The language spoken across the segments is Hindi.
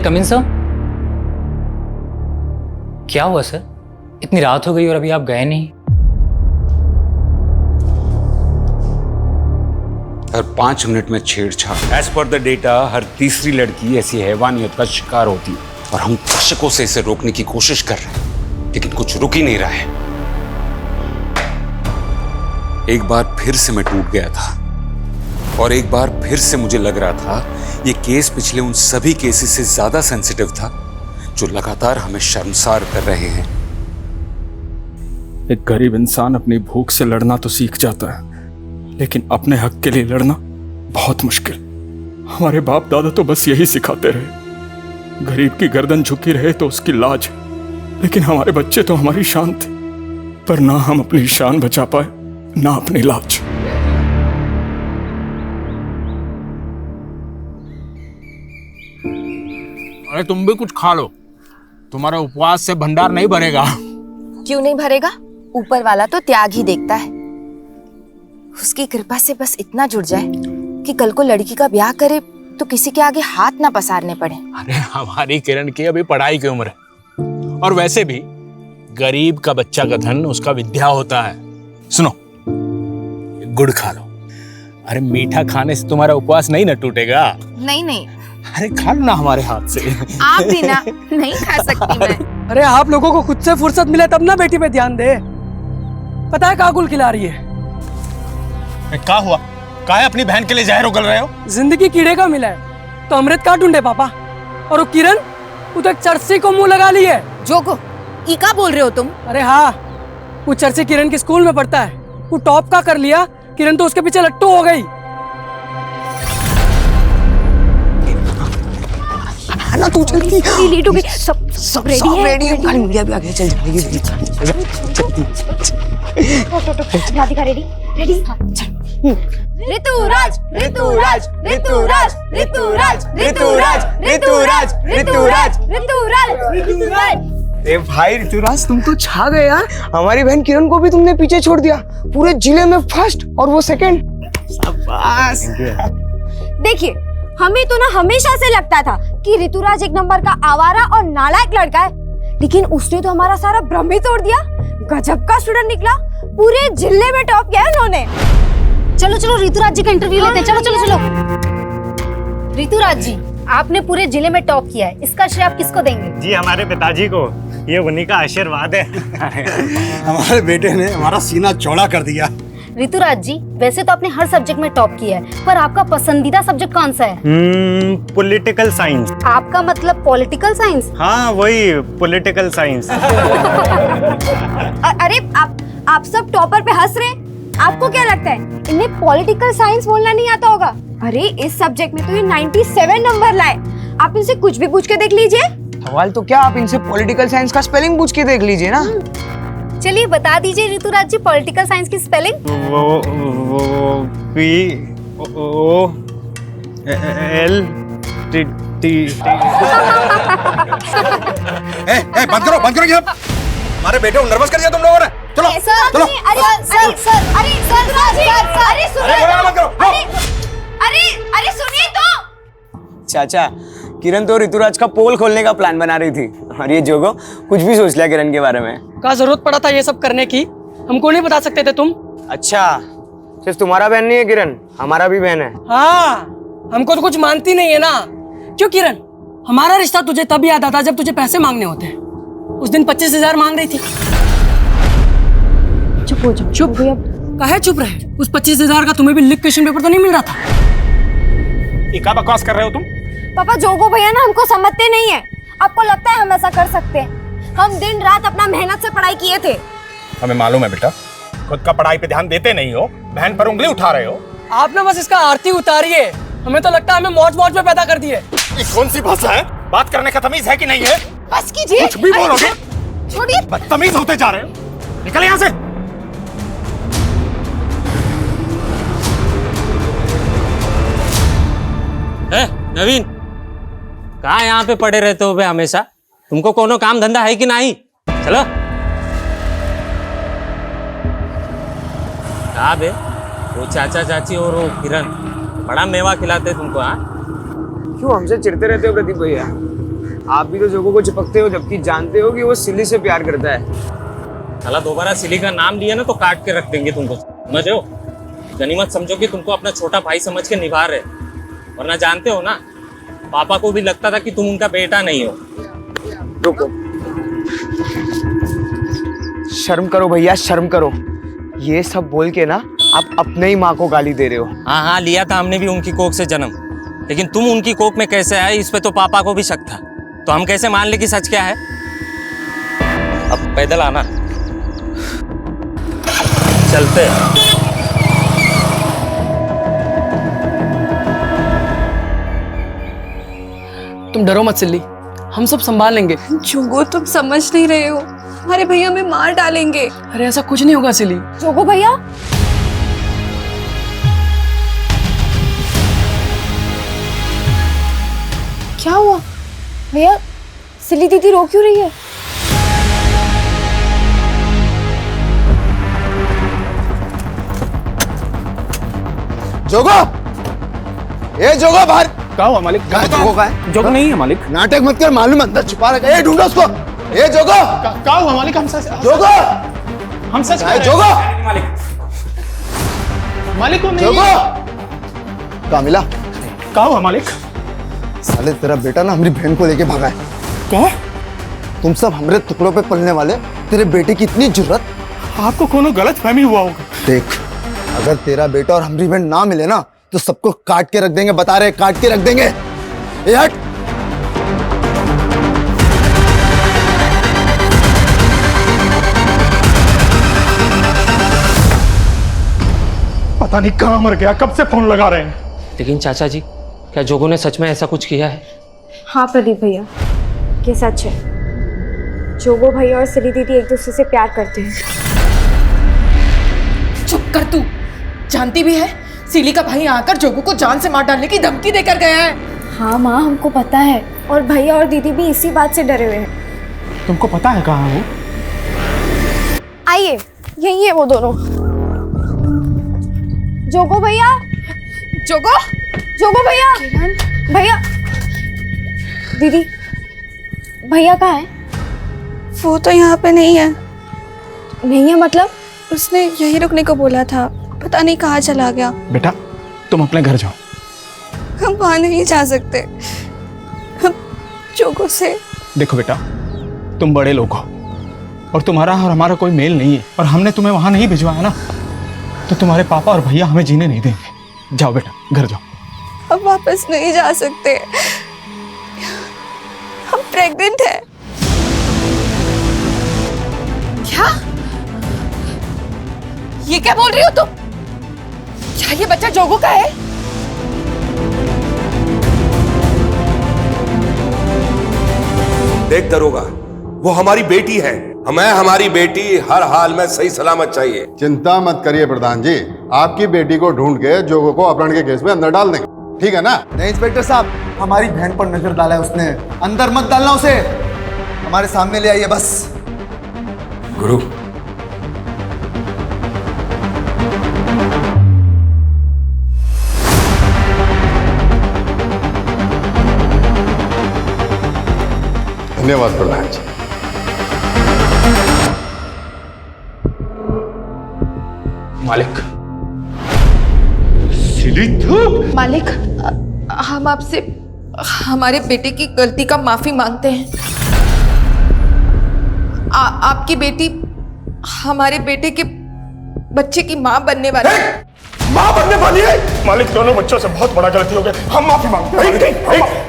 कम इन सर? क्या हुआ सर? इतनी रात हो गई और अभी आप गए नहीं? हर 5 मिनट में छेड़छाड़। एज पर द डेटा हर तीसरी लड़की ऐसी हैवानियत का शिकार होती है और हम दशकों से इसे रोकने की कोशिश कर रहे हैं, लेकिन कुछ रुक ही नहीं रहा है। एक बार फिर से मैं टूट गया था और एक बार फिर से मुझे लग रहा था ये केस पिछले उन सभी केसेस से ज्यादा सेंसिटिव था जो लगातार हमें शर्मसार कर रहे हैं। एक गरीब इंसान अपनी भूख से लड़ना तो सीख जाता है, लेकिन अपने हक के लिए लड़ना बहुत मुश्किल। हमारे बाप दादा तो बस यही सिखाते रहे, गरीब की गर्दन झुकी रहे तो उसकी लाज, लेकिन हमारे बच्चे तो हमारी शान थे, पर ना हम अपनी शान बचा पाए ना अपनी लाज। अरे तुम भी कुछ खा लो, तुम्हारा उपवास से भंडार नहीं भरेगा। क्यों नहीं भरेगा? ऊपर वाला तो त्याग ही देखता है। उसकी कृपा से बस इतना जुड़ जाए कि कल को लड़की का ब्याह करे तो किसी के आगे हाथ ना पसारने पड़े। अरे हमारी किरण की अभी पढ़ाई की उम्र है, और वैसे भी गरीब का बच्चा का धन उसका विद्या होता है। सुनो, गुड़ खा लो। अरे मीठा खाने से तुम्हारा उपवास नहीं ना टूटेगा। नहीं नहीं, अरे खा लो ना हमारे हाथ से। आप भी ना, नहीं खा सकती मैं। अरे आप लोगों को खुद से फुर्सत मिले तब ना बेटी पे ध्यान दे। पता है काकुल खिला रही है। क्या हुआ? काहे अपनी बहन के लिए जहर उगल रहे हो? जिंदगी कीड़े का मिला है तो अमृत का ढूंढे पापा। और वो किरण, वो तो एक चर्सी को मुंह लगा ली है। जोको, ई का बोल रहे हो तुम? अरे हाँ, वो चर्सी किरण के स्कूल में पढ़ता है। वो टॉप का कर लिया, किरण तो उसके पीछे लट्टू हो गई। ना तू जल्दी लेट हो गई। सब रेडी है। खाली मीडिया भी आ गया। चल जल्दी राधिका रेडी? रेडी? ऋतुराज ऋतुराज ऋतुराज ऋतुराज ऋतुराज ऋतुराज ऋतुराज ऋतुराज। ए भाई ऋतुराज, तुम तो छा गए यार। हमारी बहन किरण को भी तुमने पीछे छोड़ दिया, पूरे जिले में फर्स्ट और वो सेकंड। शाबाश। देखिए, हमें तो ना हमेशा से लगता था कि ऋतुराज एक नंबर का आवारा और नालायक लड़का है, लेकिन उसने तो हमारा सारा भ्रम ही तोड़ दिया। गजब का स्टूडेंट निकला, पूरे जिले में टॉप किया उन्होंने। चलो चलो ऋतुराज जी का इंटरव्यू लेते हैं। चलो चलो चलो। ऋतुराज जी, आपने पूरे जिले में टॉप किया है, इसका श्रेय आप किसको देंगे? जी हमारे पिताजी को, ये उन्हीं का आशीर्वाद है। हमारे बेटे ने हमारा सीना चौड़ा कर दिया। ऋतुराज जी, वैसे तो आपने हर सब्जेक्ट में टॉप किया है, पर आपका पसंदीदा सब्जेक्ट कौन सा है? Political science. आपका मतलब पॉलिटिकल साइंस? हाँ वही पॉलिटिकल साइंस। अरे आप सब टॉपर पे हंस रहे हैं। आपको क्या लगता है इन्हें पॉलिटिकल साइंस बोलना नहीं आता होगा? अरे इस सब्जेक्ट में तो ये 97 नंबर लाए। आप इनसे कुछ भी पूछ के देख लीजिए। सवाल तो क्या, आप इनसे पॉलिटिकल साइंस का स्पेलिंग पूछ के देख लीजिए ना। चलिए बता दीजिए ऋतुराज जी, पॉलिटिकल साइंस की स्पेलिंग। वो P O L T T। बंद करो ये। हमारे बेटे को नर्वस कर दिया तुम लोगों ने। चलो चलो। अरे सुनिए तो। चाचा, किरण तो ऋतुराज का पोल खोलने का प्लान बना रही थी, और ये जोगो कुछ भी सोच लिया किरण के बारे में। का जरूरत पड़ा था ये सब करने की? हमको नहीं बता सकते थे तुम? अच्छा, सिर्फ तुम्हारा बहन नहीं है किरण, हमारा भी बहन है। हाँ, हमको तो कुछ मानती नहीं है ना। क्यों किरण, हमारा रिश्ता तुझे तब याद आता जब तुझे पैसे मांगने होते हैं। उस दिन 25,000 मांग रही थी। चुप हो जाओ। चुप? काहे चुप रहे? उस 25,000 का तुम्हें भी लिख क्वेश्चन पेपर तो नहीं मिल रहा था? ये क्या बकवास कर रहे हो तुम? पापा, जोगो भैया ना हमको समझते नहीं है। आपको लगता है हम ऐसा कर सकते हैं? हम दिन रात अपना मेहनत से पढ़ाई किए थे। हमें मालूम है बेटा, खुद का पढ़ाई पे ध्यान देते नहीं हो, बहन पर उंगली उठा रहे हो। आप ना बस इसका आरती उतारिए। हमें तो लगता है हमें मौज मौज में पैदा कर दिए। ये कौन सी भाषा है? बात करने का तमीज है कि नहीं है? बस कीजिए। कुछ भी बोलोगे? छोड़िए। बदतमीज होते जा रहे हो। निकल यहाँ से। नवीन, कहाँ यहाँ पे पड़े रहते हो बे हमेशा? तुमको कोनो काम धंधा है कि नहीं? चलो। कहाँ बे वो चाचा चाची और वो किरण बड़ा मेवा खिलाते तुमको? हाँ, क्यों हमसे चिढ़ते रहते हो प्रदीप भैया? आप भी तो जोगो को चिपकते हो जबकि जानते हो कि वो सिली से प्यार करता है। साला दोबारा सिली का नाम लिया ना तो काट के रख देंगे तुमको, समझ हो? गनीमत समझो कि तुमको अपना छोटा भाई समझ के निभा रहे, वरना जानते हो ना पापा को भी लगता था कि तुम उनका बेटा नहीं हो। रुको, शर्म करो भैया, शर्म करो। ये सब बोल के ना आप अपने ही माँ को गाली दे रहे हो। हाँ हाँ, लिया था हमने भी उनकी कोख से जन्म, लेकिन तुम उनकी कोख में कैसे आए इस पे तो पापा को भी शक था, तो हम कैसे मान ले कि सच क्या है? अब पैदल आना, चलते हैं। तुम डरो मत सिल्ली, हम सब संभाल लेंगे। जोगो तुम समझ नहीं रहे हो, हमारे भैया हमें मार डालेंगे। अरे ऐसा कुछ नहीं होगा सिल्ली। जोगो भैया, क्या हुआ भैया? सिली दीदी रो क्यों रही है? जोगो, ए जोगो बाहर। क्या हुआ मालिक? कहाँ है जोगो? कहाँ है? जोगो नहीं है मालिक। नाटक मत कर, मालूम अंदर छुपा रखा है। ए ढूंढो उसको। ए जोगो, क्या हुआ मालिक? हम सच जोगो, हम सच कहाँ है जोगो? मालिक को जोगो, कहाँ मिला? क्या हुआ मालिक? साले तेरा बेटा ना हमारी बहन को लेके भागा है। क्या? तुम सब हमारे टुकड़ों पे पलने वाले, तेरे बेटे की इतनी जुर्रत। आपको कोनो गलत फहमी हुआ होगा। देख, अगर तेरा बेटा और हमारी बहन ना मिले ना तो सबको काट के रख देंगे, बता रहे, काट के रख देंगे। ए हट। पता नहीं कहाँ मर गया, कब से फोन लगा रहे हैं। लेकिन चाचा जी, क्या जोगो ने सच में ऐसा कुछ किया है? हाँ प्रदीप भैया, ये सच है। जोगो भैया और सिली दीदी एक दूसरे से प्यार करते हैं। चुप कर तू, जानती भी है सिली का भाई आकर जोगो को जान से मार डालने की धमकी देकर गया है। हाँ माँ, हमको पता है, और भैया और दीदी भी इसी बात से डरे हुए हैं। तुमको पता है कहाँ है वो? आइए, यही है वो दोनों। जोगो भैया, जोगो, जोगो भैया, भैया, दीदी, भैया कहाँ है? वो तो यहाँ पे नहीं है। नहीं है मतलब? उसने यहीं रुकने को बोला था, पता नहीं कहाँ चला गया। बेटा तुम अपने घर जाओ। हम वहाँ नहीं जा सकते, हम जोगो से। देखो बेटा, तुम बड़े लोग हो और तुम्हारा और हमारा कोई मेल नहीं है, और हमने तुम्हें वहां नहीं भिजवाया ना, तो तुम्हारे पापा और भैया हमें जीने नहीं देंगे। जाओ बेटा, घर जाओ। हम वापस नहीं जा सकते, हम प्रेग्नेंट हैं। क्या? ये क्या बोल रही हो तुम? क्या ये बच्चा जोगो का है? देख दरोगा, वो हमारी बेटी है। हमें हमारी बेटी हर हाल में सही सलामत चाहिए। चिंता मत करिए प्रधान जी, आपकी बेटी को ढूंढ के जोगो को अपहरण के केस में अंदर डाल देंगे, ठीक है ना? नहीं इंस्पेक्टर साहब, हमारी बहन पर नजर डाला है उसने, अंदर मत डालना उसे, हमारे सामने ले आइए बस। गुरु, धन्यवाद प्रधान जी। मालिक, मालिक, हम आपसे हमारे बेटे की गलती का माफी मांगते हैं। आपकी बेटी हमारे बेटे के बच्चे की माँ बनने वाली है। माँ बनने वाली है? मालिक, दोनों बच्चों से बहुत बड़ा गलती हो गया, हम माफी मांगते हैं।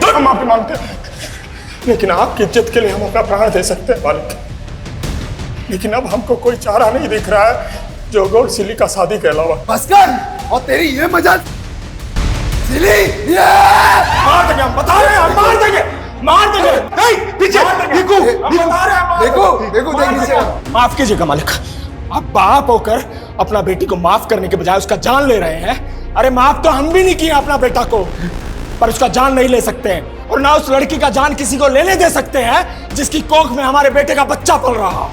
हम माफी मांगते हैं, लेकिन आपकी इज्जत के लिए हम अपना प्राण दे सकते हैं मालिक। लेकिन अब हमको कोई चारा नहीं दिख रहा है जोगो और सिली का शादी के अलावा। बस कर, और तेरी ये मजाक सिली, मार देंगे, हम बता रहे हैं, हम मार देंगे, मार देंगे। नहीं, पीछे देखो, देखो, देखो, माफ कीजिएगा मालिक, आप बाप होकर अपना बेटी को माफ करने के बजाय उसका जान ले रहे हैं। अरे माफ तो हम भी नहीं किए अपना बेटा को, पर उसका जान नहीं ले सकते हैं, और ना उस लड़की का जान किसी को लेने दे सकते हैं जिसकी कोख में हमारे बेटे का बच्चा पल रहा।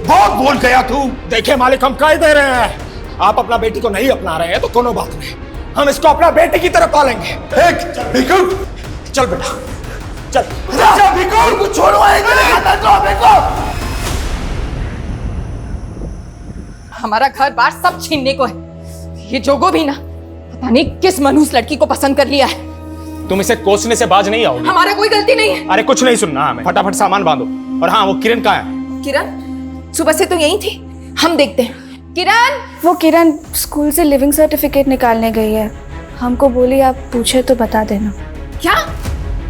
बहुत भूल गया तू। देखिए मालिक, हम कह दे रहे हैं, आप अपना बेटी को नहीं अपना रहे हैं तो कोनो बात नहीं, हम इसको अपना बेटे की तरह पालेंगे। चल बेटा, हमारा घर बार सब छीनने को है। ये जोगो भी ना पता नहीं किस मनहूस लड़की को पसंद कर लिया है। तुम इसे कोसने से बाज नहीं आओगी। हमारा कोई गलती नहीं है। अरे कुछ नहीं सुनना हमें, फटाफट सामान बांधो। और हाँ, वो किरण कहाँ है? किरण सुबह से तो यही थी, हम देखते हैं। किरण, वो किरण स्कूल से लिविंग सर्टिफिकेट निकालने गई है। हमको बोली आप पूछे तो बता देना। क्या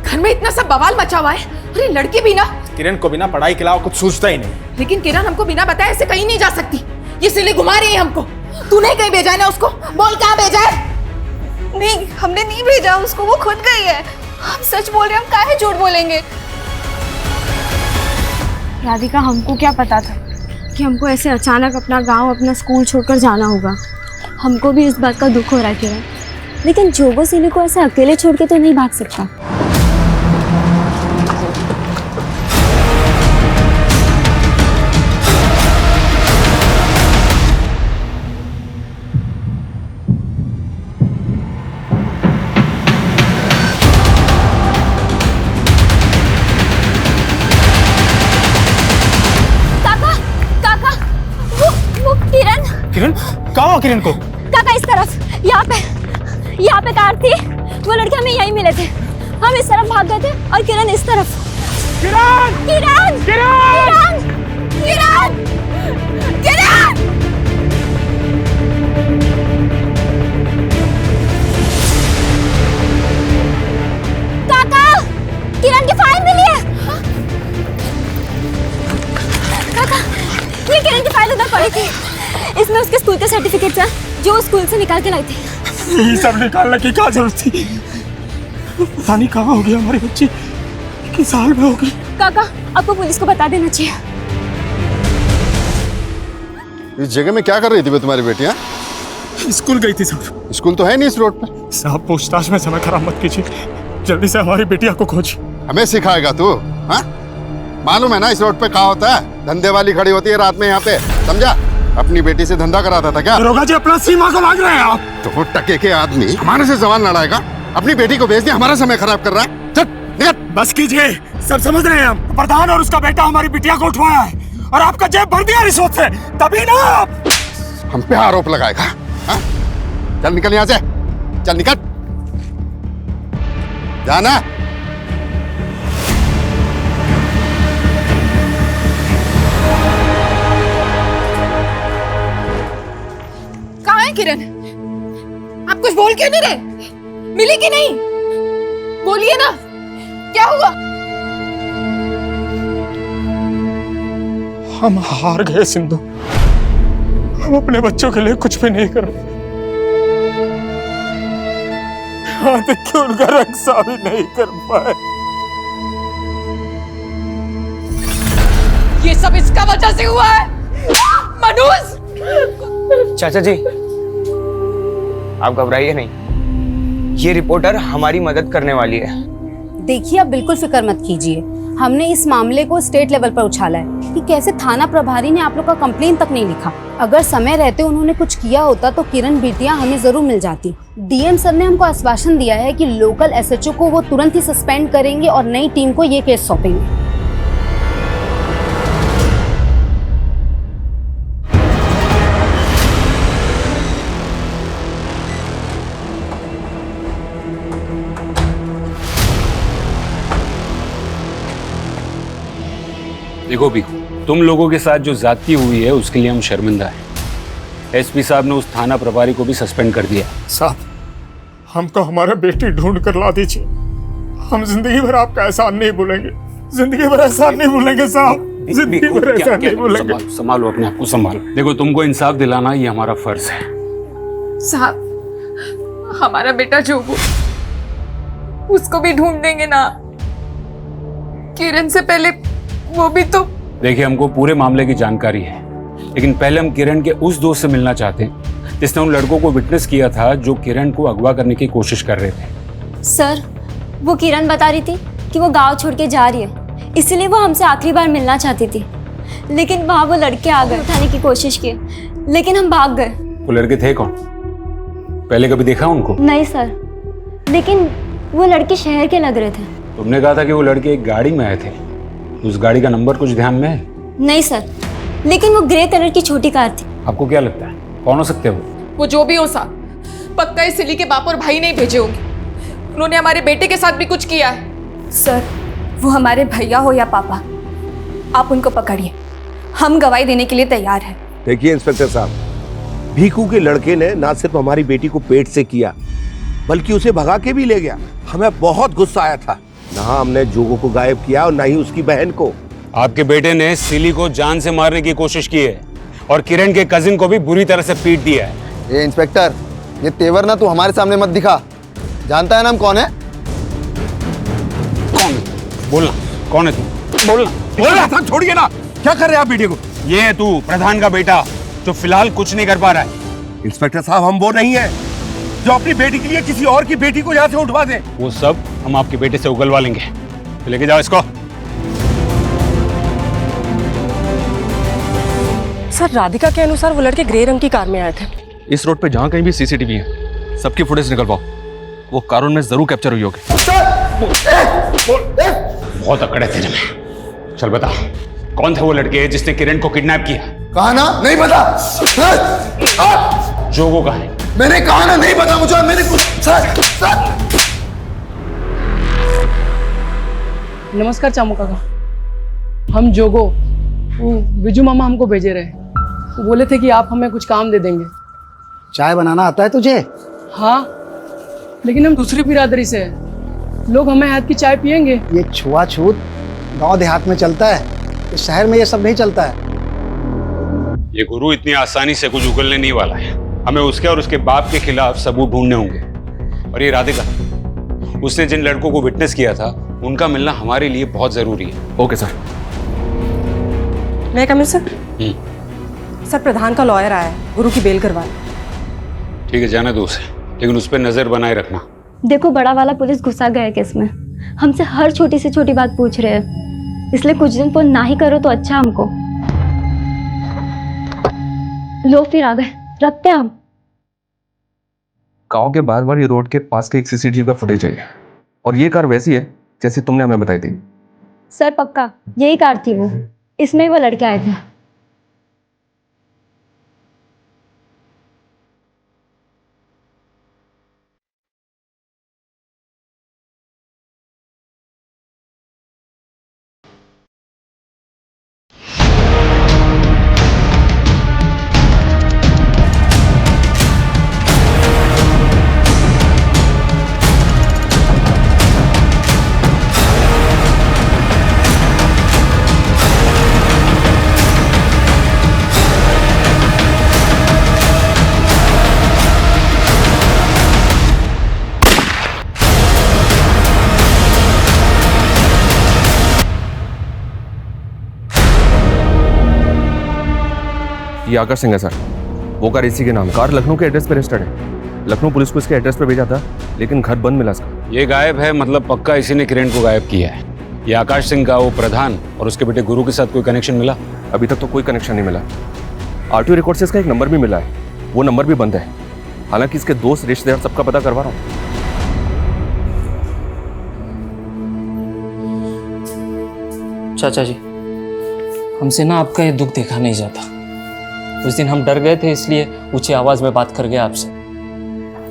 घर में इतना सब बवाल मचा हुआ है? अरे लड़की भी ना, किरण को बिना पढ़ाई के अलावा कुछ सूझता ही नहीं। लेकिन किरण हमको बिना बताए ऐसे कहीं नहीं जा सकती। ये सिले घुमा रही है हमको। तूने कहीं भेजा है ना उसको? बोल कहाँ भेजा है? नहीं, हमने नहीं भेजा उसको, वो खुद गई है। हम सच बोल रहे हैं, हम काहे झूठ बोलेंगे। राधिका, हमको क्या पता था कि हमको ऐसे अचानक अपना गांव, अपना स्कूल छोड़कर जाना होगा। हमको भी इस बात का दुख हो रहा है किरण, लेकिन जोगो सिली को ऐसे अकेले छोड़ के तो नहीं भाग सकता। किरण कहाँ हो? किरण को काका इस तरफ, यहाँ पे कार थी। वो लड़के हमें यहीं मिले थे। हम इस तरफ भाग गए थे और किरण इस तरफ। किरण! किरण! किरण! किरण! किरण! काका, किरण की फाइल मिली है। काका, ये किरण की फाइल उधर पड़ी थी। इसमें उसके स्कूल के सर्टिफिकेट्स हैं जो वो स्कूल से निकाल के लाई थी। ये सब निकालने की क्या जरूरत थी? पता नहीं कहाँ होगी हमारी बच्ची, किस हाल में होगी। काका, आपको पुलिस को बता देना चाहिए। इस जगह में क्या कर रही थी तुम्हारी बेटी? स्कूल गई थी साहब। स्कूल तो है नहीं इस रोड पर। साहब, पूछताछ में समय खराब मत कीजिए, जल्दी से हमारी बेटिया को खोज। हमें सिखाएगा तू? हाँ, मालूम है ना इस रोड पे क्या होता है? धंधे वाली खड़ी होती है रात में यहाँ पे, समझा? अपनी बेटी से धंधा कराता था क्या? दरोगा जी, अपना सीमा को मांग रहे हैं आप। तो वो टके के आदमी हमारे से सवाल लड़ाएगा? अपनी बेटी को भेज दिया, हमारा समय खराब कर रहा है। चल निकल। बस कीजिए, सब समझ रहे हैं हम। प्रधान और उसका बेटा हमारी बिटिया को उठवाया है और आपका जेब भर दिया रिश्वत से, तभी ना आप हम पे आरोप लगाएगा। हाँ? चल निकल यहाँ से, चल निकल, जाना। कहाँ है किरण? आप कुछ बोल क्यों नहीं रहे? मिली कि नहीं? बोलिए ना, क्या हुआ? हम हार गए सिंधु, हम अपने बच्चों के लिए कुछ भी नहीं कर पाए। यहाँ तक कि उनका रक्षा भी नहीं कर पाए। ये सब इसका वजह से हुआ है। मनोज! चाचा जी, आप घबराइए नहीं, ये रिपोर्टर हमारी मदद करने वाली है। देखिए, आप बिल्कुल फिक्र मत कीजिए। हमने इस मामले को स्टेट लेवल पर उछाला है कि कैसे थाना प्रभारी ने आप लोग का कंप्लेन तक नहीं लिखा। अगर समय रहते उन्होंने कुछ किया होता तो किरण बिटिया हमें जरूर मिल जाती। डीएम सर ने हमको आश्वासन दिया है कि लोकल एसएचओ को वो तुरंत ही सस्पेंड करेंगे और नई टीम को ये केस सौंपेंगे। देखो भी, तुम लोगों के साथ जो ज्यादती हुई है उसके लिए हम शर्मिंदा हैं। एसपी साहब ने उस थाना प्रभारी को भी सस्पेंड कर दिया। साहब, हमको हमारा बेटी ढूंढ कर ला दीजिए। हम जिंदगी भर आपका एहसान नहीं भूलेंगे, जिंदगी भर एहसान नहीं भूलेंगे साहब, जिंदगी भर एहसान नहीं भूलेंगे। संभालो अपने आप को, संभालो। देखो, तुमको इंसाफ दिलाना ये हमारा फर्ज है। साहब, हमारा बेटा जोगो, उसको भी ढूंढ देंगे ना? किरण से पहले वो भी तो। देखिए, हमको पूरे मामले की जानकारी है, लेकिन पहले हम किरण के उस दोस्त से मिलना चाहते हैं जिसने उन लड़कों को विटनेस किया था जो किरण को अगवा करने की कोशिश कर रहे थे। सर, वो किरण बता रही थी कि वो गांव छोड़ के जा रही है, इसलिए वो हमसे आखिरी बार मिलना चाहती थी। लेकिन वहाँ वो लड़के आ गए, उठाने की कोशिश की, लेकिन हम भाग गए। वो लड़के थे कौन? पहले कभी देखा उनको? नहीं सर, लेकिन वो लड़के शहर के लग रहे थे। तुमने कहा था कि वो लड़के एक गाड़ी में आए थे, उस गाड़ी का नंबर कुछ ध्यान में है? नहीं सर, लेकिन वो ग्रे कलर की छोटी कार थी। आपको क्या लगता है कौन हो सकते हैं वो जो भी हो साहब, पक्का इस सिली के बाप और भाई नहीं भेजे होंगे। उन्होंने हमारे बेटे के साथ भी कुछ किया है। सर, वो हमारे भैया हो या पापा, आप उनको पकड़िए, हम गवाही देने के लिए तैयार हैं। देखिए इंस्पेक्टर साहब, भीखू के लड़के ने ना सिर्फ हमारी बेटी को पेट से किया, बल्कि उसे भगा के भी ले गया। हमें बहुत गुस्सा आया था। ना हमने जोगो को गायब किया और ना ही उसकी बहन को। आपके बेटे ने सिली को जान से मारने की कोशिश की है और किरण के कजिन को भी बुरी तरह से पीट दिया है। ये इंस्पेक्टर, ये तेवर ना तू हमारे सामने मत दिखा। जानता है ना हम कौन है? कौन है? बोलना, कौन है तू? बोलना। बोलना था, छोड़िए ना। क्या कर रहे हैं आप बेटे को? ये है तू, प्रधान का बेटा, जो फिलहाल कुछ नहीं कर पा रहा है। इंस्पेक्टर साहब, हम वो नहीं है जो अपनी बेटी के लिए किसी और की बेटी को यहाँ से उठवा दे। वो सब हम आपके बेटे से उगलवा लेंगे। तो लेके जाओ इसको। सर, राधिका के अनुसार वो लड़के ग्रे रंग की कार में आए थे। इस रोड पे जहाँ कहीं भी सीसीटीवी है, सबकी फुटेज निकलवाओ। वो कारों में जरूर कैप्चर हुई होगी। बहुत अकड़े तेरे में। चल बता, कौन थे वो लड़के जिसने किरण को किडनैप किया? कहा ना नहीं पता। जोगो का है। मैंने कहा ना नहीं पता मुझे। मैंने कुछ नमस्कार चामू काका, हम जोगो, वो बिजू मामा हमको भेजे रहे। वो बोले थे कि आप हमें कुछ काम दे देंगे। चाय बनाना आता है तुझे? हाँ, लेकिन हम दूसरी बिरादरी से हैं। लोग हमें हाथ की चाय पियेंगे। ये छुआछूत गांव देहात में चलता है, इस शहर में ये सब नहीं चलता है। ये गुरु इतनी आसानी से कुछ उगलने नहीं वाला है। हमें उसके और उसके बाप के खिलाफ सबूत ढूंढने होंगे। और ये राधिका, उसने जिन लड़कों को विटनेस किया था, उनका मिलना हमारे लिए बहुत जरूरी है। Okay sir. मैं कमिश्नर सर, प्रधान का लॉयर आया है, गुरु की बेल करवा। ठीक है, जाने दो उसे, लेकिन उस पर नजर बनाए रखना। देखो, बड़ा वाला पुलिस घुसा गया है केस में। हमसे हर छोटी से छोटी बात पूछ रहे हैं, इसलिए कुछ दिन फोन ना ही करो तो अच्छा हमको। लो फिर आ गए, रखते हैं हम। गांव के बारवाड़ी रोड के पास के एक सीसीटीवी का फुटेज है, और ये कार वैसी है जैसे तुमने हमें बताई थी। सर पक्का यही कार थी वो, इसमें वो लड़के आए थे। ये आकाश सिंह है सर, वो कार इसी के नाम है। कार लखनऊ के एड्रेस पे रजिस्टर्ड है। लखनऊ पुलिस को इसके एड्रेस पे भेजा था, लेकिन घर बंद मिला इसका। ये गायब है, मतलब पक्का इसी ने किरण को गायब किया है। ये आकाश सिंह का वो प्रधान और उसके बेटे गुरु के साथ कोई कनेक्शन मिला? अभी तक तो कोई कनेक्शन नहीं मिला। आरटीओ रिकॉर्ड से इसका एक नंबर भी मिला है, वो नंबर भी बंद है। हालांकि इसके दोस्त रिश्तेदार सबका पता करवा रहा हूँ। चाचा जी, हमसे ना आपका ये दुख देखा नहीं जाता। उस दिन हम डर गए थे, इसलिए ऊंची आवाज में बात कर गए आपसे।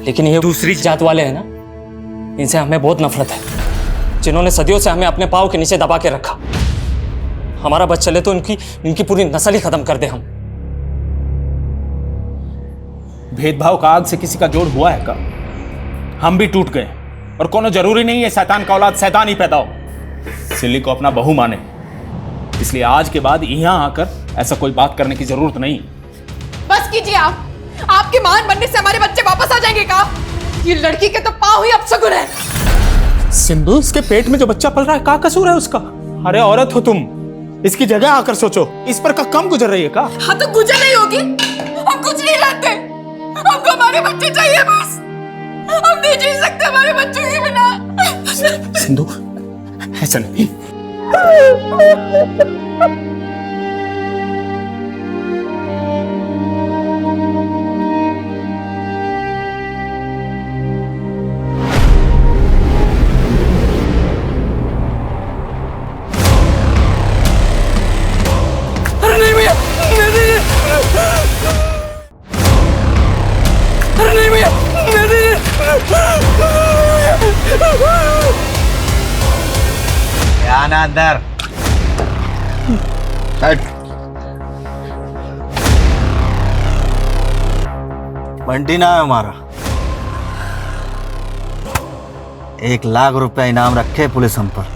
लेकिन ये दूसरी जात वाले हैं ना, इनसे हमें बहुत नफरत है, जिन्होंने सदियों से हमें अपने पाँव के नीचे दबा के रखा। हमारा बस चले तो इनकी पूरी नस्ल ही खत्म कर दे हम। भेदभाव का आग से किसी का जोड़ हुआ है का? हम भी टूट गए, और कोनो जरूरी नहीं है शैतान का औलाद शैतान ही पैदा हो। सिल्ली को अपना बहू माने, इसलिए आज के बाद यहाँ आकर ऐसा कोई बात करने की जरूरत नहीं। बस कीजिए आप। आपके महान बनने से हमारे बच्चे वापस आ जाएंगे का? ये लड़की के तो पाँव ही अपशगुन है। सिंधु, इसके पेट में जो बच्चा पल रहा है, क्या कसूर है उसका? अरे औरत हो तुम, इसकी जगह आकर सोचो। इस पर का कम गुजर रही है का? हाँ तो गुजर नहीं होगी। हम कुछ नहीं जानते, हमको हमारे बच्चे चाहिए बस। हम नहीं जी सकते हमारे बच्चों के बिना। सिंधु, ऐसा नहीं। अंदर। बंटी नाम है हमारा। 1 लाख रुपया इनाम रखे पुलिस हम पर।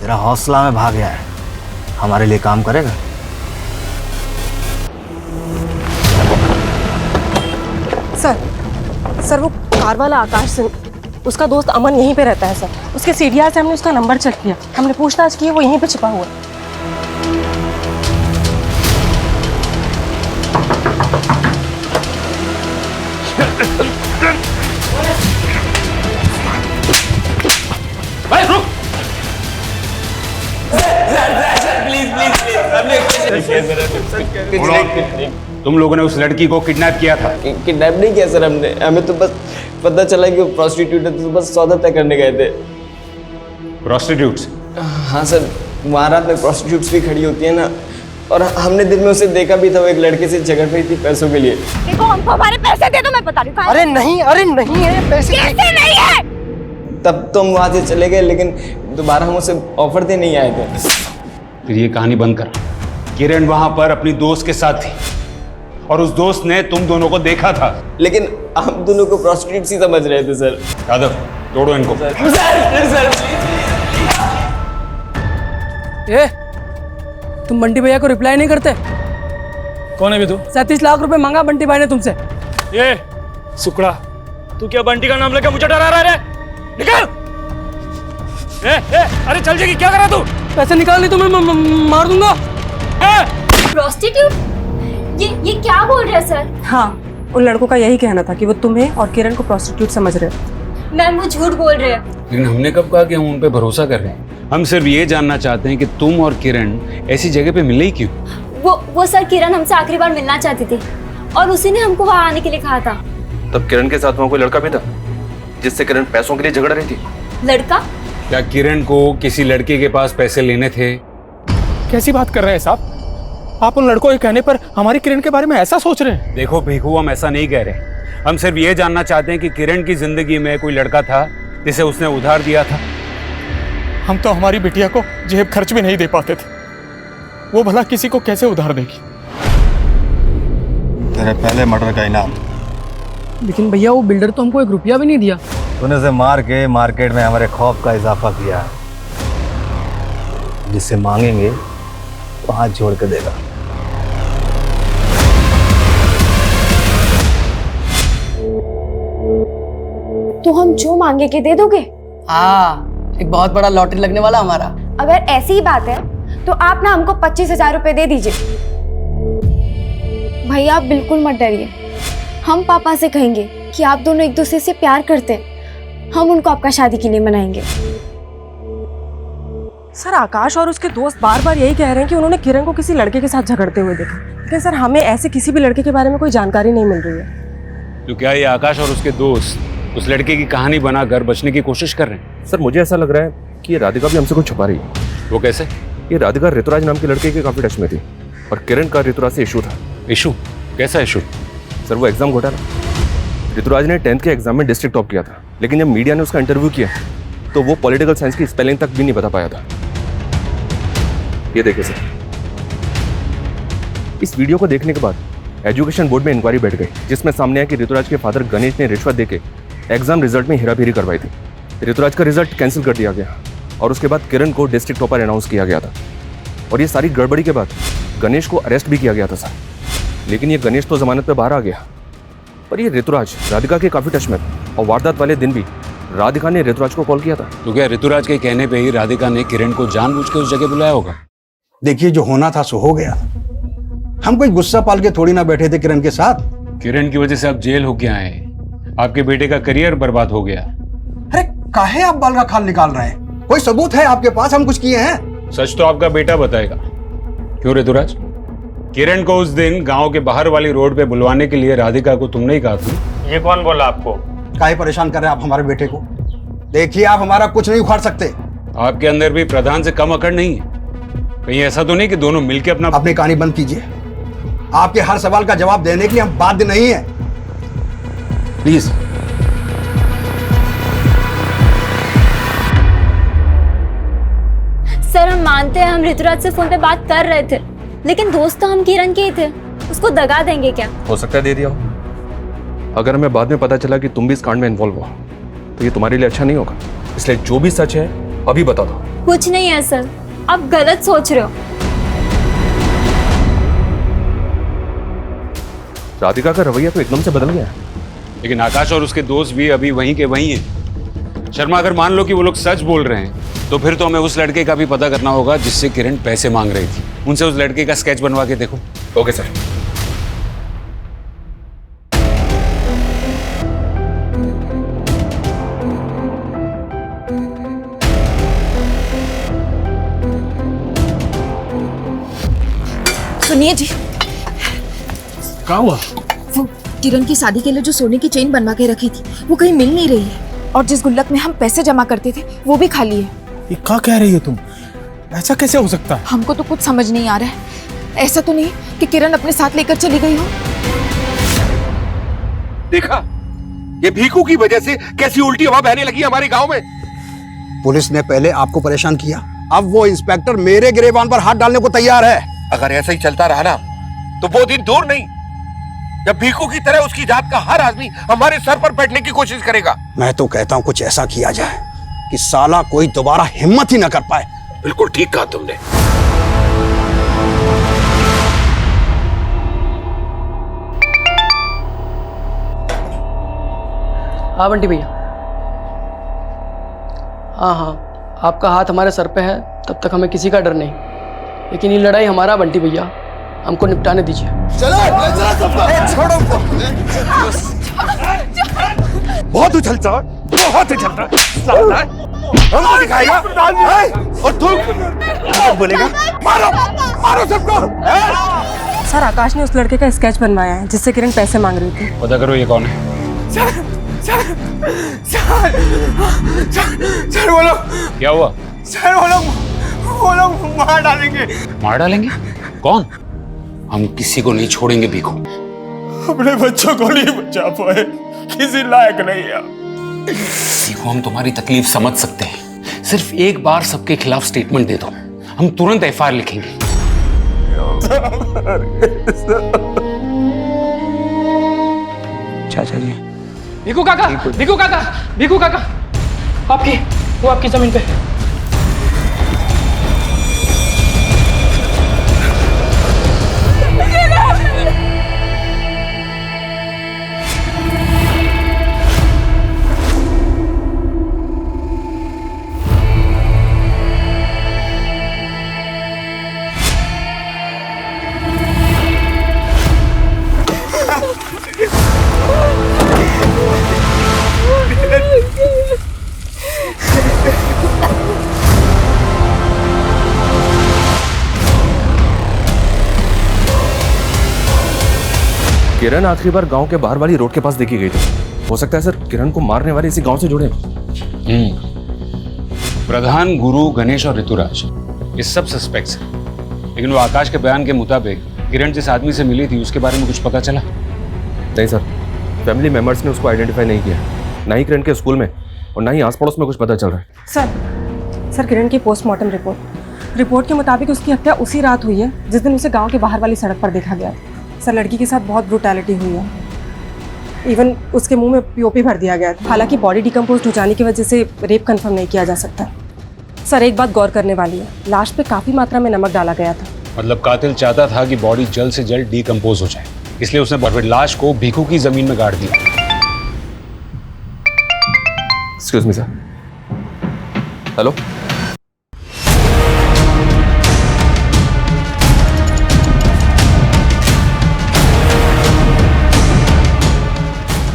तेरा हौसला में भाग गया है, हमारे लिए काम करेगा? सर वो कार वाला आकाश सिंह, उसका दोस्त अमन यहीं पे रहता है सर। उसके सीडीआर से हमने उसका नंबर चेक किया, हमने पूछताछ की, वो यहीं पे छिपा हुआ है। भाई रुक। तुम लोगों ने उस लड़की को किडनैप किया था? किडनैप नहीं किया सर हमने, हमें तो बस पता चला कि वो प्रोस्टिट्यूट है, तो बस सौदा तय करने गए थे। प्रोस्टिट्यूट्स? हाँ सर, वहाँ रात में प्रोस्टिट्यूट्स भी खड़ी होती है ना, और हमने दिन में उसे देखा भी था, वो एक लड़के से झगड़ रही थी पैसों के लिए। देखो हमको हमारे पैसे दे दो, मैं बता रही हूँ। अरे नहीं है पैसे नहीं है। तब तो हम वहाँ से चले गए, लेकिन दोबारा हम उसे ऑफर दे नहीं आए थे। फिर ये कहानी बंद कर। किरण वहां पर अपनी दोस्त के साथ थी और उस दोस्त ने तुम दोनों को देखा था। लेकिन हम दोनों को प्रोस्टिट्यूट ही समझ रहे थे सर। यादव तोड़ो इनको। ए, तुम बंटी भैया को रिप्लाई नहीं करते? कौन है भी तू? 37 लाख रुपए मांगा बंटी भाई ने तुमसे। ये सुकड़ा, तू क्या बंटी का नाम लेकर मुझे डरा रहा है? निकल! अरे चल जाएगी, क्या कर रहा तू? पैसे निकाल, नहीं तो मैं मार दूंगा। प्रोस्टिट्यूट? ये क्या बोल रहे हैं सर? हाँ, उन लड़कों का यही कहना था कि वो तुम्हें और किरण को प्रोस्टिट्यूट समझ रहे हो। मैम वो झूठ बोल रहे हैं। लेकिन हमने कब कहा कि हम उन पे भरोसा कर रहे हैं? हम सिर्फ ये जानना चाहते हैं कि तुम और किरण ऐसी जगह पे मिले ही क्यों? वो सर, किरण हमसे आखिरी बार मिलना चाहती थी और उसी ने हमको वहाँ आने के लिए कहा था। तब किरण के साथ वहाँ कोई लड़का भी था जिससे किरण पैसों के लिए झगड़ रही थी? लड़का? क्या किरण को किसी लड़के के पास पैसे लेने थे? कैसी बात कर रहे हैं साहब? आप उन लड़कों के कहने पर हमारी किरण के बारे में ऐसा सोच रहे हैं? देखो भिखू, हम ऐसा नहीं कह रहे। हम सिर्फ ये जानना चाहते हैं कि किरण की जिंदगी में कोई लड़का था जिसे उसने उधार दिया था। हम तो हमारी बिटिया को जेब खर्च भी नहीं दे पाते थे, वो भला किसी को कैसे उधार देगी? तेरे पहले मर्डर का इनाम। लेकिन भैया वो बिल्डर तो हमको 1 रुपया भी नहीं दिया। तूने उसे मार के मार्केट में हमारे खौफ का इजाफा किया। जिससे मांगेंगे वो हाथ जोड़ के देगा। तो हम जो मांगे के दे दोगे? हाँ, एक बहुत बड़ा लॉटरी लगने वाला हमारा। अगर ऐसी ही बात है तो आप ना हमको 25,000 रुपए दे दीजिए। भैया आप बिल्कुल मत डरिए, हम पापा से कहेंगे कि आप दोनों एक दूसरे से प्यार करते हैं, हम उनको आपका शादी के लिए मनाएंगे। सर आकाश और उसके दोस्त बार बार यही कह रहे हैं कि उन्होंने किरण को किसी लड़के के साथ झगड़ते हुए देखा, लेकिन सर हमें ऐसे किसी भी लड़के के बारे में कोई जानकारी नहीं मिल रही है। तो क्या ये आकाश और उसके दोस्त उस लड़के की कहानी बनाकर बचने की कोशिश कर रहे हैं? सर मुझे ऐसा लग रहा है कि ये राधिका भी हमसे कुछ छुपा रही है। वो कैसे? ये राधिका ऋतुराज नाम के लड़के के काफी टच में थी और किरण का ऋतुराज से इशू था। इशू? कैसा इशू? सर वो एग्जाम घोटाला। ऋतुराज ने 10th के एग्जाम में डिस्ट्रिक्ट टॉप किया था, लेकिन जब मीडिया ने उसका इंटरव्यू किया तो वो पॉलिटिकल साइंस की स्पेलिंग तक भी नहीं बता पाया था। ये देखिए सर, इस वीडियो को देखने के बाद एजुकेशन बोर्ड में इंक्वायरी बैठ गई, जिसमें सामने आया कि ऋतुराज के फादर गणेश ने रिश्वत देके एग्जाम रिजल्ट में हेराफेरी करवाई थी। ऋतुराज का रिजल्ट कैंसिल कर दिया गया और उसके बाद किरण को डिस्ट्रिक्ट टॉपर अनाउंस किया गया था। और ये सारी गड़बड़ी के बाद गणेश को अरेस्ट भी किया गया था सर, लेकिन ये गणेश तो जमानत पे बाहर आ गया। पर ये ऋतुराज राधिका के काफी टच में था और वारदात वाले दिन भी राधिका ने ऋतुराज को कॉल किया था। तो क्या ऋतुराज के कहने पे ही राधिका ने किरण को जानबूझ के उस जगह बुलाया होगा? देखिए, जो होना था सो हो गया। हम कोई गुस्सा पाल के थोड़ी ना बैठे थे किरण के साथ। किरण की वजह से आप जेल होके आए, आपके बेटे का करियर बर्बाद हो गया। अरे काहे आप बाल का खाल निकाल रहे हैं? कोई सबूत है आपके पास हम कुछ किए हैं? सच तो आपका बेटा बताएगा। क्यों ऋतुराज? किरण को उस दिन गांव के बाहर वाली रोड पे बुलवाने के लिए राधिका को तुमने ही कहा था। ये कौन बोला आपको? काहे परेशान कर रहे हैं आप हमारे बेटे को? देखिए, आप हमारा कुछ नहीं उखाड़ सकते। आपके अंदर भी प्रधान से कम अकड़ नहीं है? कहीं ऐसा तो नहीं कि दोनों मिलकर अपनी कहानी बंद कीजिए। आपके हर सवाल का जवाब देने के लिए हम बाध्य नहीं है। प्लीज। सर सर हम मानते हैं हम ऋतुराज से फोन पे बात कर रहे थे, लेकिन दोस्त तो हम किरण के ही थे, उसको दगा देंगे क्या? हो सकता है दे दिया हो। अगर हमें बाद में पता चला कि तुम भी इस कांड में इन्वॉल्व हो तो ये तुम्हारे लिए अच्छा नहीं होगा। इसलिए जो भी सच है अभी बता दो। कुछ नहीं है सर, आप गलत सोच रहे हो। राधिका का रवैया तो एकदम से बदल गया है। लेकिन आकाश और उसके दोस्त भी अभी वहीं के वहीं हैं। शर्मा, अगर मान लो कि वो लोग सच बोल रहे हैं तो फिर तो हमें उस लड़के का भी पता करना होगा जिससे किरण पैसे मांग रही थी। उनसे उस लड़के का स्केच बनवा के देखो। Okay sir. सुनिए जी, क्या हुआ? वो किरण की शादी के लिए जो सोने की चेन बनवा के रखी थी वो कहीं मिल नहीं रही है, और जिस गुल्लक में हम पैसे जमा करते थे वो भी खाली है। ये क्या कह रही हो तुम? ऐसा कैसे हो सकता है? हमको तो कुछ समझ नहीं आ रहा है। ऐसा तो नहीं कि किरण अपने साथ लेकर चली गई हो? देखा, ये भीखू की वजह से कैसी उल्टी हवा बहने लगी हमारे गांव में। पुलिस ने पहले आपको परेशान किया, अब वो इंस्पेक्टर मेरे गिरेबान पर हाथ डालने को तैयार है। अगर ऐसा ही चलता रहा ना तो वो दिन दूर नहीं जब भीखू की तरह उसकी जात का हर आदमी हमारे सर पर बैठने की कोशिश करेगा। मैं तो कहता हूं कुछ ऐसा किया जाए कि साला कोई दोबारा हिम्मत ही न कर पाए। बिल्कुल ठीक कहा तुमने। हाँ बंटी भैया, हाँ हाँ, आपका हाथ हमारे सर पे है तब तक हमें किसी का डर नहीं, लेकिन ये लड़ाई हमारा बंटी भैया, हमको निपटाने दीजिए। चलो छोड़ो उनको। बहुत उछलता है, बहुत उछलता है। हमको दिखाएगा और तू बोलेगा मारो मारो सबको। सर आकाश ने उस लड़के का स्केच बनवाया है जिससे किरण पैसे मांग रही थी। पता करो ये कौन है। सर वो लोग क्या हुआ? सर वो लोग मार डालेंगे। मार डालेंगे? कौन? हम किसी को नहीं छोड़ेंगे भीखू। अपने बच्चों को नहीं बचा पाए, किसी लायक नहीं है। भीखू, हम तुम्हारी तकलीफ समझ सकते हैं, सिर्फ एक बार सबके खिलाफ स्टेटमेंट दे दो, हम तुरंत एफआईआर लिखेंगे। चाचा जी। भिखू काका, भिखू काका, भिखू काका, वो आपकी जमीन पे। किरण आखिरी बार गांव के बाहर वाली रोड के पास देखी गई थी। हो सकता है सर किरण को मारने वाले इसी गांव से जुड़े। प्रधान, गुरु, गणेश और ऋतुराज ये सब सस्पेक्ट्स हैं, लेकिन वो आकाश के बयान के मुताबिक किरण जिस आदमी से मिली थी उसके बारे में कुछ पता चला? नहीं सर, फैमिली मेंबर्स ने उसको आइडेंटिफाई नहीं किया, ना ही किरण के स्कूल में और ना ही आस पड़ोस में कुछ पता चल रहा है। सर किरण की पोस्टमार्टम रिपोर्ट के मुताबिक उसकी हत्या उसी रात हुई है जिस दिन उसे गांव के बाहर वाली सड़क पर देखा गया था। सर लड़की के साथ बहुत ब्रूटैलिटी हुई है, इवन उसके मुंह में पीओपी भर दिया गया था। हालांकि बॉडी डिकम्पोज हो जाने की वजह से रेप कंफर्म नहीं किया जा सकता। सर एक बात गौर करने वाली है, लाश पे काफी मात्रा में नमक डाला गया था। मतलब कातिल चाहता था कि बॉडी जल्द से जल्द डिकम्पोज हो जाए, इसलिए उसने लाश को भीखू की जमीन में गाड़ दिया। Excuse me sir. हेलो,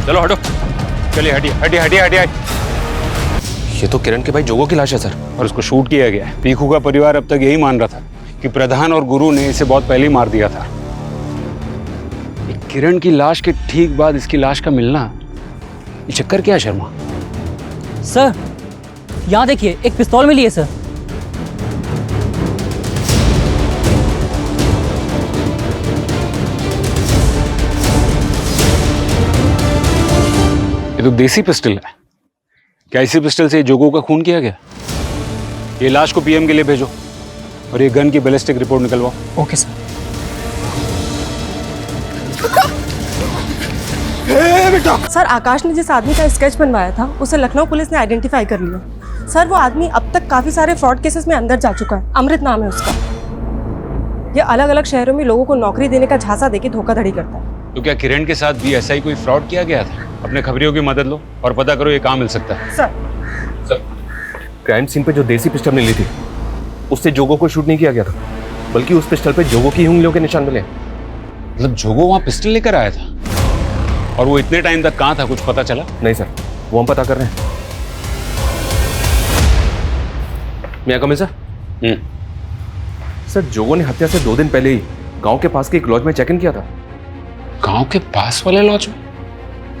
चलो हटो, चलिए हटिए हटिए हटिए हटिए। ये तो किरण के भाई जोगो की लाश है सर, और उसको शूट किया गया है। भीखू का परिवार अब तक यही मान रहा था कि प्रधान और गुरु ने इसे बहुत पहले ही मार दिया था। किरण की लाश के ठीक बाद इसकी लाश का मिलना, ये चक्कर क्या है शर्मा? सर यहाँ देखिए, एक पिस्तौल मिली है सर। ये तो देसी पिस्टल है। क्या इसी पिस्टल से जोगो का खून किया गया? ये लाश को पीएम के लिए भेजो, और ये गन की बैलिस्टिक रिपोर्ट निकलवाओ। Okay sir. सर आकाश ने जिस आदमी का स्केच बनवाया था उसे लखनऊ पुलिस ने आइडेंटिफाई कर लिया। सर वो आदमी अब तक काफी सारे फ्रॉड केसेस में अंदर जा चुका है। अमृत नाम है उसका। ये अलग अलग शहरों में लोगों को नौकरी देने का झांसा देके धोखाधड़ी करता है। तो क्या किरण के साथ भी ऐसा ही कोई फ्रॉड किया गया था? अपने खबरियों की मदद लो और पता करो ये कहाँ मिल सकता है। सर क्राइम सीन पे जो देसी पिस्टल मिली थी उससे जोगो को शूट नहीं किया गया था, बल्कि उस पिस्टल पे जोगो की उंगलियों के निशान मिले। मतलब जोगो वहाँ पिस्टल लेकर आया था और वो इतने टाइम तक कहाँ था, कुछ पता चला? नहीं सर, वो हम पता कर रहे हैं। मैं कम सर। सर जोगो ने हत्या से 2 दिन पहले ही गांव के पास के एक लॉज में चेक इन किया था। गांव के पास वाले लॉज में?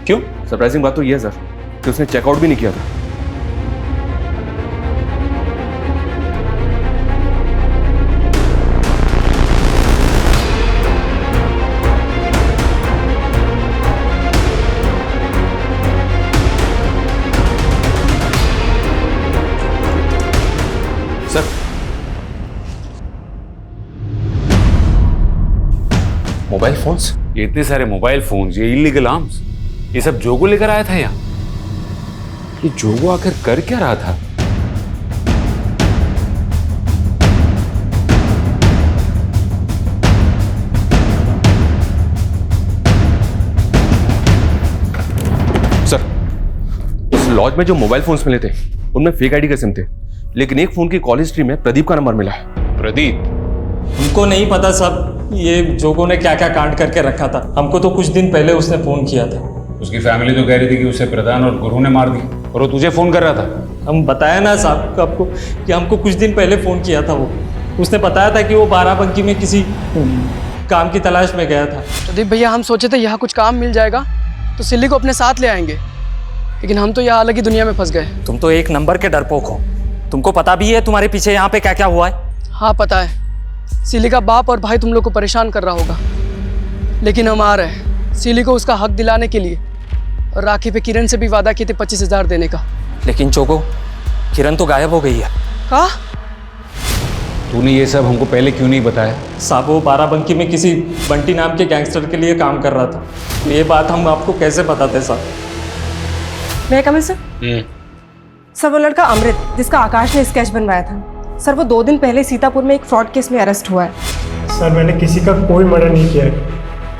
क्यों? सरप्राइजिंग बात तो यह है सर कि उसने चेकआउट भी नहीं किया था। Mobile phones? ये इतने सारे मोबाइल फोन्स, ये इलीगल आर्म्स, ये सब जोगो लेकर आया था यहाँ। ये जोगो आखिर कर क्या रहा था? सर उस लॉज में जो मोबाइल फोन्स मिले थे उनमें फेक आईडी के सिम थे, लेकिन एक फोन की कॉल हिस्ट्री में प्रदीप का नंबर मिला है। प्रदीप? हमको नहीं पता साहब ये जोगो ने क्या क्या कांड करके रखा था। हमको तो कुछ दिन पहले उसने फोन किया था। उसकी फैमिली तो कह रही थी कि उसे प्रधान और गुरु ने मार दिया, और वो तुझे फोन कर रहा था। हम बताया ना साहब आपको कि हमको कुछ दिन पहले फोन किया था। वो उसने बताया था कि वो बाराबंकी में किसी काम की तलाश में गया था। प्रदीप भैया हम सोचे थे यहाँ कुछ काम मिल जाएगा तो सिल्ली को अपने साथ ले आएंगे, लेकिन हम तो यहाँ अलग ही दुनिया में फंस गए। तुम तो एक नंबर के डरपोक हो। तुमको पता भी है तुम्हारे पीछे यहाँ पे क्या क्या हुआ है? हाँ पता है, सिली का बाप और भाई तुम लोग को परेशान कर रहा होगा, लेकिन हम आ रहे हैं सिली को उसका हक दिलाने के लिए। और राखी पे किरण से भी वादा किए थे 25,000 देने का। लेकिन जोगो, किरण तो गायब हो गई है। कहा? तूने ये सब हमको पहले क्यों नहीं बताया? साहब वो बाराबंकी में किसी बंटी नाम के गैंगस्टर के लिए काम कर रहा था। ये बात हम आपको कैसे बताते साहब? मैं कमिल सर? सर वो लड़का अमृत जिसका आकाश ने स्केच बनवाया था, सर वो 2 दिन पहले सीतापुर में एक फ्रॉड केस में अरेस्ट हुआ है। सर मैंने किसी का कोई मर्डर नहीं किया है,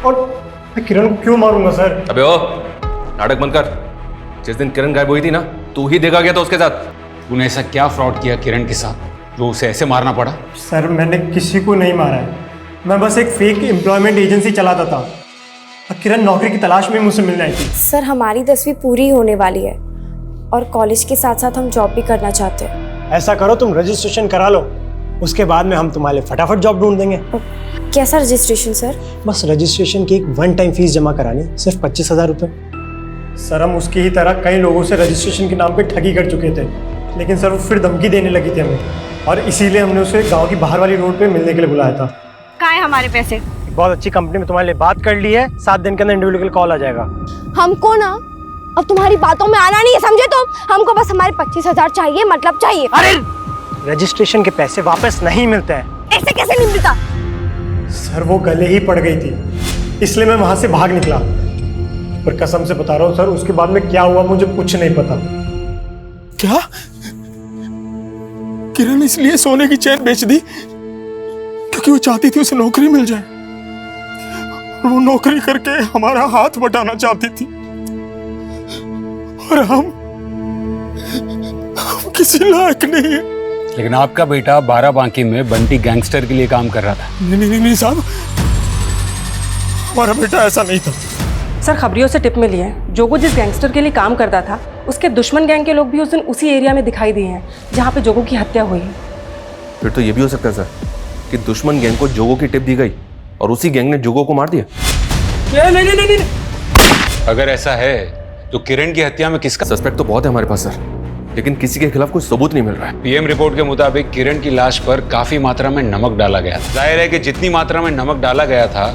और मैं किरण को क्यों मारूंगा सर? अबे ओ नाटक बंद कर। जिस दिन किरण गायब हुई थी ना, तू ही देखा गया था उसके साथ। तूने ऐसा क्या फ्रॉड किया किरण के साथ जो उसे ऐसे मारना पड़ा? सर मैंने किसी को नहीं मारा है, मैं बस एक फेक एम्प्लॉयमेंट एजेंसी चलाता था और किरण नौकरी की तलाश में मुझसे मिलने आई थी। सर हमारी 10वीं पूरी होने वाली है और कॉलेज के साथ साथ हम जॉब भी करना चाहते हैं। ऐसा करो तुम रजिस्ट्रेशन करा लो, उसके बाद में हम तुम्हारे लिए फटाफट जॉब ढूंढ देंगे। कैसा रजिस्ट्रेशन सर? बस रजिस्ट्रेशन की एक 1 टाइम फीस जमा करानी, सिर्फ 25,000 रुपये। सर हम उसकी ही तरह कई लोगों से रजिस्ट्रेशन के नाम पे ठगी कर चुके थे, लेकिन सर वो फिर धमकी देने लगी थी हमें, और इसीलिए हमने उसे गाँव की बाहर वाली रोड पे मिलने के लिए बुलाया था। कहाँ है हमारे पैसे? बहुत अच्छी कंपनी में तुम्हारे लिए बात कर ली है, 7 दिन के अंदर इंडिविजुअल कॉल आ जाएगा। हमको ना अब तुम्हारी बातों में आना नहीं है, समझे तुम? हमको बस हमारे 25,000 चाहिए, मतलब चाहिए। अरे रजिस्ट्रेशन के पैसे वापस नहीं मिलते हैं। ऐसे कैसे नहीं मिलता? सर वो गले ही पड़ गई थी, इसलिए मैं वहां से भाग निकला, पर कसम से बता रहा हूँ सर उसके बाद में क्या हुआ मुझे कुछ नहीं पता। क्या किरण इसलिए सोने की चेन बेच दी क्योंकि वो चाहती थी उसे नौकरी मिल जाए, और वो नौकरी करके हमारा हाथ बटाना चाहती थी, और हम किसी लायक नहीं है। लेकिन आपका बेटा बाराबांकी में बंटी गैंगस्टर के लिए काम कर रहा था। नहीं साहब, हमारा बेटा ऐसा नहीं था। सर खबरियों से टिप मिली है, जोगो जिस गैंगस्टर के लिए काम करता था उसके दुश्मन गैंग के लोग भी उस दिन उसी एरिया में दिखाई दिए हैं जहाँ पे जोगो की हत्या हुई है। फिर तो ये भी हो सकता है सर कि दुश्मन गैंग को जोगो की टिप दी गई और उसी गैंग ने जोगो को मार दिया। नहीं। अगर ऐसा है तो किरण की हत्या में किसका? सस्पेक्ट तो बहुत है हमारे पास सर, लेकिन किसी के खिलाफ कोई सबूत नहीं मिल रहा है। पीएम रिपोर्ट के मुताबिक किरण की लाश पर काफी मात्रा में नमक डाला गया था। जाहिर है कि जितनी मात्रा में नमक डाला गया था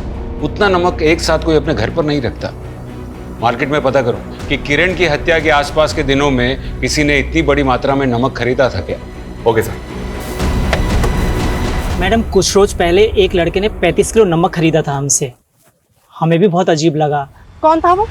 उतना नमक एक साथ कोई अपने घर पर नहीं रखता। मार्केट में पता करो कि किरण की हत्या के आसपास के दिनों में किसी ने इतनी बड़ी मात्रा में नमक खरीदा था क्या? Okay sir. मैडम कुछ रोज पहले एक लड़के ने 35 किलो नमक खरीदा था हमसे। हमें भी बहुत अजीब लगा। कौन था वो?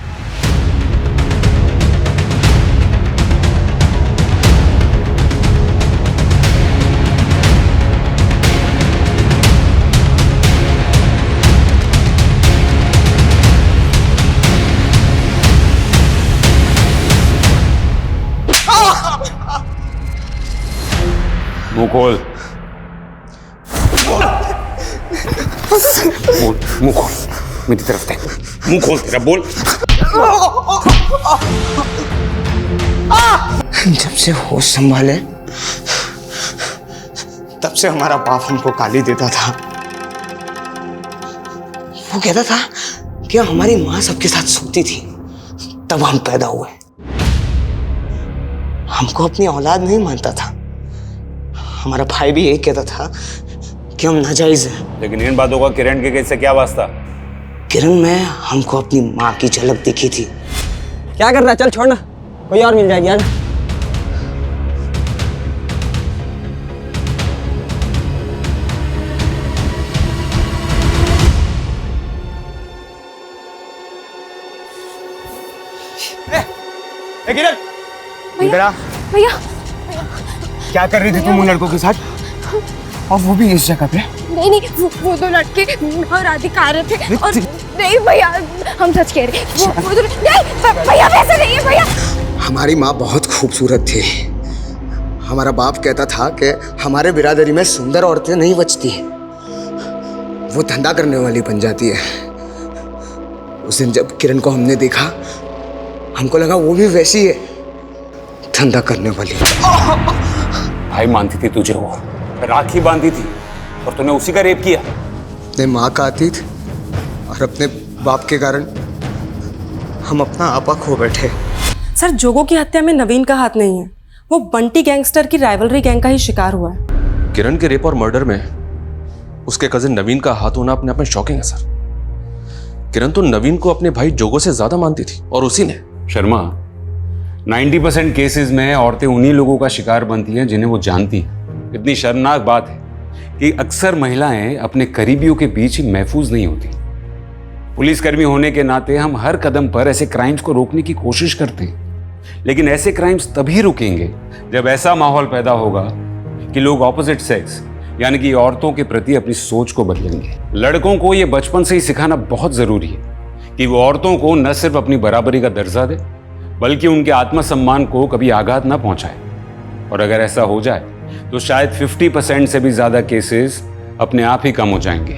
मुंह खोल, मुंह खोल, मेरी तरफ देख, मुंह खोल तेरा, बोल। जब से होश संभाले तब से हमारा बाप हमको गाली देता था। वो कहता था कि हमारी माँ सबके साथ सोती थी, तब हम पैदा हुए। हमको अपनी औलाद नहीं मानता था। हमारा भाई भी यही कहता था कि हम नाजायज हैं। लेकिन इन बातों का किरण के केस से क्या वास्ता? किरण में हमको अपनी माँ की झलक दिखी थी। क्या कर रहा है? चल छोड़ना, कोई और मिल जाएगी यार। किरण, भैया भैया क्या कर रही थी तुम उन लड़कों के साथ, और वो भी इस जगह पे? नहीं नहीं, वो दो लड़के और राधिका आ रहे थे। और नहीं भैया, हम सच कह रहे हैं। वो दो नहीं भैया, वैसे नहीं है भैया। हमारी माँ बहुत खूबसूरत थी। हमारा बाप कहता था कि हमारे बिरादरी में सुंदर औरतें नहीं बचती, वो धंधा करने वाली बन जाती है। उस दिन जब किरण को हमने देखा, हमको लगा वो भी वैसी है, धंधा करने वाली। भाई मानती थी तुझे, वो राखी बांधी थी और तूने उसी का रेप किया। अपने माँ का अतीत और अपने बाप के कारण हम अपना आपा खो बैठे। सर, जोगो की हत्या में नवीन का हाथ नहीं है। वो बंटी गैंगस्टर की राइवलरी गैंग का ही शिकार हुआ है। किरण के रेप और मर्डर में उसके कजिन नवीन का हाथ होना अपने आप में शॉकिंग है सर। किरण तो नवीन को अपने भाई जोगो से ज्यादा मानती थी, और उसी ने। शर्मा, 90% केसेस में औरतें उन्हीं लोगों का शिकार बनती हैं जिन्हें वो जानती हैं। इतनी शर्मनाक बात है कि अक्सर महिलाएं अपने करीबियों के बीच ही महफूज नहीं होती। पुलिसकर्मी होने के नाते हम हर कदम पर ऐसे क्राइम्स को रोकने की कोशिश करते हैं, लेकिन ऐसे क्राइम्स तभी रुकेंगे जब ऐसा माहौल पैदा होगा कि लोग ऑपोजिट सेक्स यानी कि औरतों के प्रति अपनी सोच को बदलेंगे। लड़कों को ये बचपन से ही सिखाना बहुत जरूरी है कि वो औरतों को न सिर्फ अपनी बराबरी का दर्जा दे, बल्कि उनके आत्मसम्मान को कभी आघात ना पहुंचाए। और अगर ऐसा हो जाए तो शायद 50% से भी ज्यादा केसेस अपने आप ही कम हो जाएंगे।